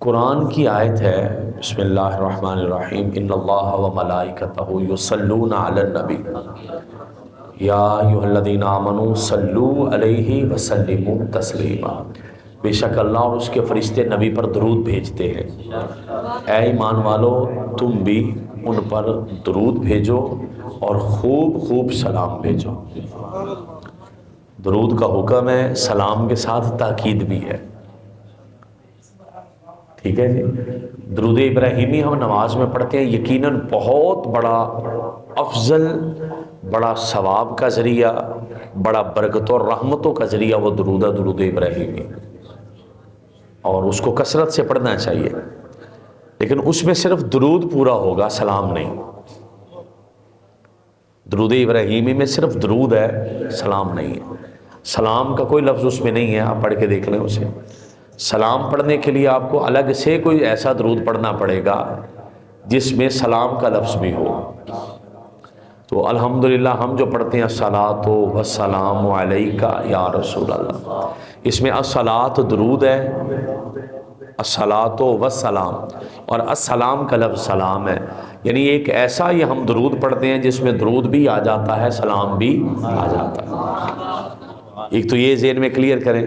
قرآن کی آیت ہے بسم اللہ الرحمن الرحیم ان اللہ و ملائکتہ یصلون علی النبی یا ایھا الذین آمنوا صلوا علیہ وسلموا تسلیما۔ بے شک اللہ اور اس کے فرشتے نبی پر درود بھیجتے ہیں، اے ایمان والو تم بھی ان پر درود بھیجو اور خوب خوب سلام بھیجو۔ درود کا حکم ہے، سلام کے ساتھ تاکید بھی ہے، ٹھیک ہے جی۔ درود ابراہیمی ہم نماز میں پڑھتے ہیں، یقیناً بہت بڑا افضل، بڑا ثواب کا ذریعہ، بڑا برکتوں اور رحمتوں کا ذریعہ وہ درود ہے، درود ابراہیمی، اور اس کو کثرت سے پڑھنا چاہیے۔ لیکن اس میں صرف درود پورا ہوگا، سلام نہیں۔ درود ابراہیمی میں صرف درود ہے، سلام نہیں ہے۔ سلام کا کوئی لفظ اس میں نہیں ہے، آپ پڑھ کے دیکھ لیں اسے۔ سلام پڑھنے کے لیے آپ کو الگ سے کوئی ایسا درود پڑھنا پڑے گا جس میں سلام کا لفظ بھی ہو۔ تو الحمدللہ ہم جو پڑھتے ہیں الصلاۃ والسلام علیک یا رسول اللہ، اس میں الصلاۃ درود ہے، الصلاۃ والسلام، اور السلام کا لفظ سلام ہے، یعنی ایک ایسا یہ ہم درود پڑھتے ہیں جس میں درود بھی آ جاتا ہے، سلام بھی آ جاتا ہے۔ ایک تو یہ ذہن میں کلیئر کریں۔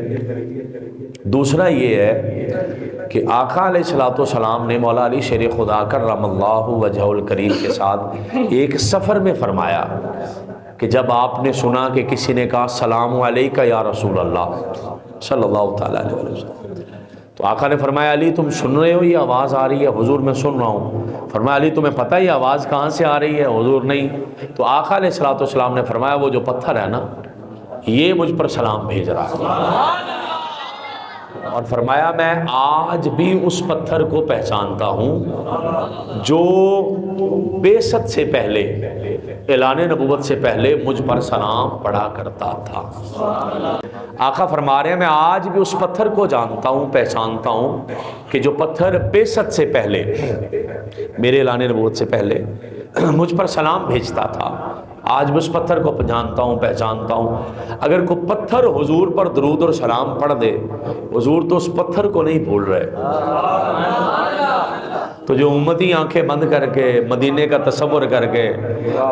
دوسرا یہ ہے کہ آقا علیہ الصلوۃ والسلام نے مولا علی شیر خدا کرم اللہ وجہہ الکریم کے ساتھ ایک سفر میں فرمایا کہ جب آپ نے سنا کہ کسی نے کہا السلام علیک یا رسول اللہ صلی اللہ تعالیٰ علیہ وسلم، تو آقا نے فرمایا علی تم سن رہے ہو، یہ آواز آ رہی ہے؟ حضور میں سن رہا ہوں۔ فرمایا علی تمہیں پتہ ہے یہ آواز کہاں سے آ رہی ہے؟ حضور نہیں۔ تو آقا علیہ الصلوۃ والسلام نے فرمایا وہ جو پتھر ہے نا یہ مجھ پر سلام بھیج رہا ہے، اور فرمایا میں آج بھی اس پتھر کو پہچانتا ہوں جو بعثت سے پہلے، اعلان نبوت سے پہلے مجھ پر سلام پڑھا کرتا تھا۔ آقا فرما رہے ہیں میں آج بھی اس پتھر کو جانتا ہوں، پہچانتا ہوں کہ جو پتھر بعثت سے پہلے، میرے اعلان نبوت سے پہلے مجھ پر سلام بھیجتا تھا، آج بھی اس پتھر کو جانتا ہوں، پہچانتا ہوں۔ اگر کوئی پتھر حضور پر درود اور سلام پڑھ دے، حضور تو اس پتھر کو نہیں بھول رہے۔ تو جو امتی آنکھیں بند کر کے، مدینے کا تصور کر کے،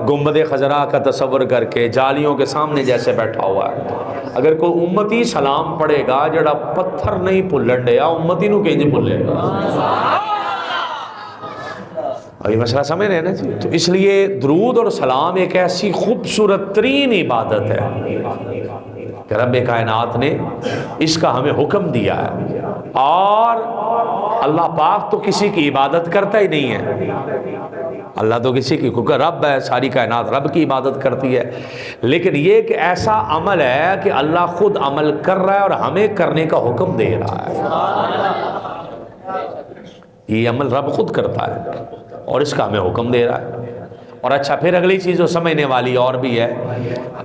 گنبد خضرا کا تصور کر کے، جالیوں کے سامنے جیسے بیٹھا ہوا ہے، اگر کوئی امتی سلام پڑھے گا جڑا پتھر نہیں بھولن ڈیا، امتی نو کینج بھولے گا؟ ابھی مسئلہ سمجھ رہے ہیں نا جی؟ تو اس لیے درود اور سلام ایک ایسی خوبصورت ترین عبادت ہے کہ رب کائنات نے اس کا ہمیں حکم دیا ہے، اور اللہ پاک تو کسی کی عبادت کرتا ہی نہیں ہے۔ اللہ تو کسی کی، کیونکہ رب ہے، ساری کائنات رب کی عبادت کرتی ہے، لیکن یہ ایک ایسا عمل ہے کہ اللہ خود عمل کر رہا ہے اور ہمیں کرنے کا حکم دے رہا ہے۔ یہ عمل رب خود کرتا ہے اور اس کا ہمیں حکم دے رہا ہے۔ اور اچھا پھر اگلی چیز جو سمجھنے والی اور بھی ہے،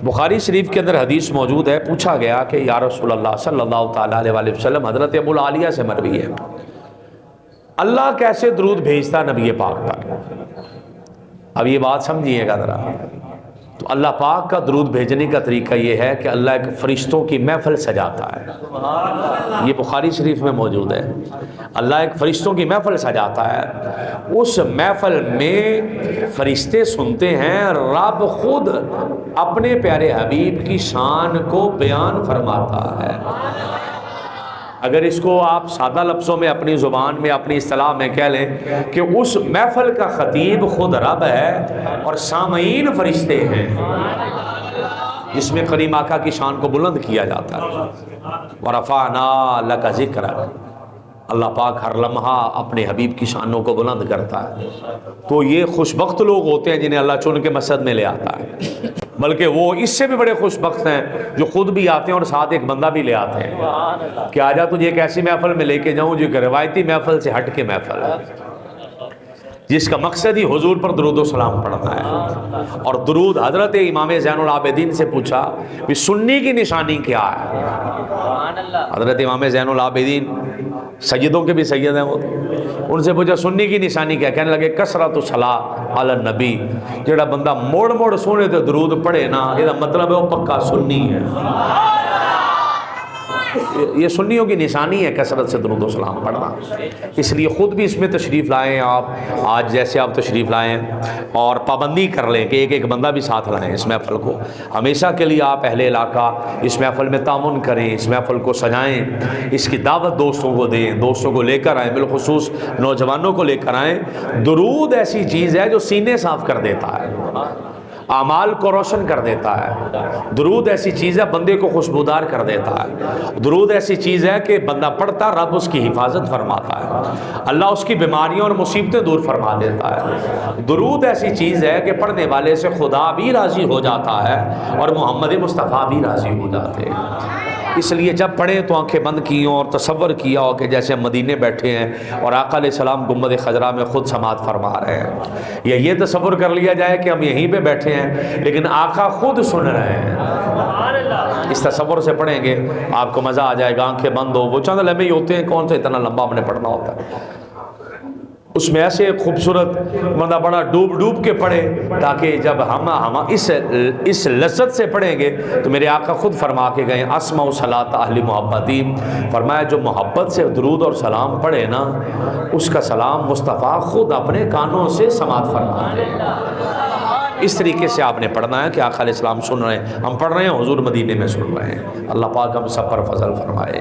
بخاری شریف کے اندر حدیث موجود ہے، پوچھا گیا کہ یا رسول اللہ صلی اللہ تعالیٰ علیہ وسلم، حضرت ابو العالیہ سے مروی ہے، اللہ کیسے درود بھیجتا نبی پاک پر؟ اب یہ بات سمجھیے گا ذرا۔ تو اللہ پاک کا درود بھیجنے کا طریقہ یہ ہے کہ اللہ ایک فرشتوں کی محفل سجاتا ہے، یہ بخاری شریف میں موجود ہے۔ اللہ ایک فرشتوں کی محفل سجاتا ہے، اس محفل میں فرشتے سنتے ہیں، رب خود اپنے پیارے حبیب کی شان کو بیان فرماتا ہے۔ اگر اس کو آپ سادہ لفظوں میں اپنی زبان میں، اپنی اصطلاح میں کہہ لیں کہ اس محفل کا خطیب خود رب ہے اور سامعین فرشتے ہیں، جس میں کریم آقا کی شان کو بلند کیا جاتا ہے۔ وَرَفَعْنَا لَكَ ذِكْرَكَ، اللہ پاک ہر لمحہ اپنے حبیب کی شانوں کو بلند کرتا ہے۔ تو یہ خوش بخت لوگ ہوتے ہیں جنہیں اللہ چن کے مسجد میں لے آتا ہے، بلکہ وہ اس سے بھی بڑے خوش بخت ہیں جو خود بھی آتے ہیں اور ساتھ ایک بندہ بھی لے آتے ہیں کہ آجا تجھے ایک ایسی محفل میں لے کے جاؤں جو کہ روایتی محفل سے ہٹ کے محفل ہے، جس کا مقصد ہی حضور پر درود و سلام پڑھنا ہے۔ اور درود، حضرت امام زین العابدین سے پوچھا کہ سنی کی نشانی کیا ہے؟ حضرت امام زین العابدین سیدوں کے بھی سید ہیں، وہ ان سے پوچھا سنی کی نشانی کیا؟ کہنے لگے کثرت الصلاۃ علی النبی، جڑا بندہ موڑ موڑ سونے تے درود پڑھے نا، یہ مطلب ہے وہ پکا سنی ہے۔ یہ سنیوں کی نشانی ہے کثرت سے درود و سلام پڑھنا، اس لیے خود بھی اس میں تشریف لائیں آپ، آج جیسے آپ تشریف لائیں، اور پابندی کر لیں کہ ایک ایک بندہ بھی ساتھ لائیں اس محفل کو، ہمیشہ کے لیے آپ اہل علاقہ اس محفل میں تعاون کریں، اس محفل کو سجائیں، اس کی دعوت دوستوں کو دیں، دوستوں کو لے کر آئیں، بالخصوص نوجوانوں کو لے کر آئیں۔ درود ایسی چیز ہے جو سینے صاف کر دیتا ہے، اعمال کو روشن کر دیتا ہے، درود ایسی چیز ہے بندے کو خوشبودار کر دیتا ہے، درود ایسی چیز ہے کہ بندہ پڑھتا رب اس کی حفاظت فرماتا ہے، اللہ اس کی بیماریوں اور مصیبتیں دور فرما دیتا ہے، درود ایسی چیز ہے کہ پڑھنے والے سے خدا بھی راضی ہو جاتا ہے اور محمد مصطفیٰ بھی راضی ہو جاتے ہیں۔ اس لیے جب پڑھیں تو آنکھیں بند کی ہوں اور تصور کیا ہو کہ جیسے ہم مدینے بیٹھے ہیں اور آقا علیہ السلام گنبد خضرا میں خود سماعت فرما رہے ہیں، یا یہ تصور کر لیا جائے کہ ہم یہیں پہ بیٹھے ہیں لیکن آقا خود سن رہے ہیں۔ اس تصور سے پڑھیں گے آپ کو مزہ آ جائے گا، آنکھیں بند ہو، وہ چند لمحے ہی ہوتے ہیں، کون سے اتنا لمبا ہم نے پڑھنا ہوتا ہے، اس میں ایسے خوبصورت بندہ بڑا ڈوب کے پڑھے تاکہ جب ہم اس لذت سے پڑھیں گے تو میرے آقا خود فرما کے گئے اسمع صلاۃ اہل محبتی، فرمایا جو محبت سے درود اور سلام پڑھے نا اس کا سلام مصطفیٰ خود اپنے کانوں سے سماعت فرماتے ہیں۔ اس طریقے سے آپ نے پڑھنا ہے کہ آقا علیہ السلام سن رہے ہیں، ہم پڑھ رہے ہیں، حضور مدینے میں سن رہے ہیں، اللہ پاک ہم سب پر فضل فرمائے۔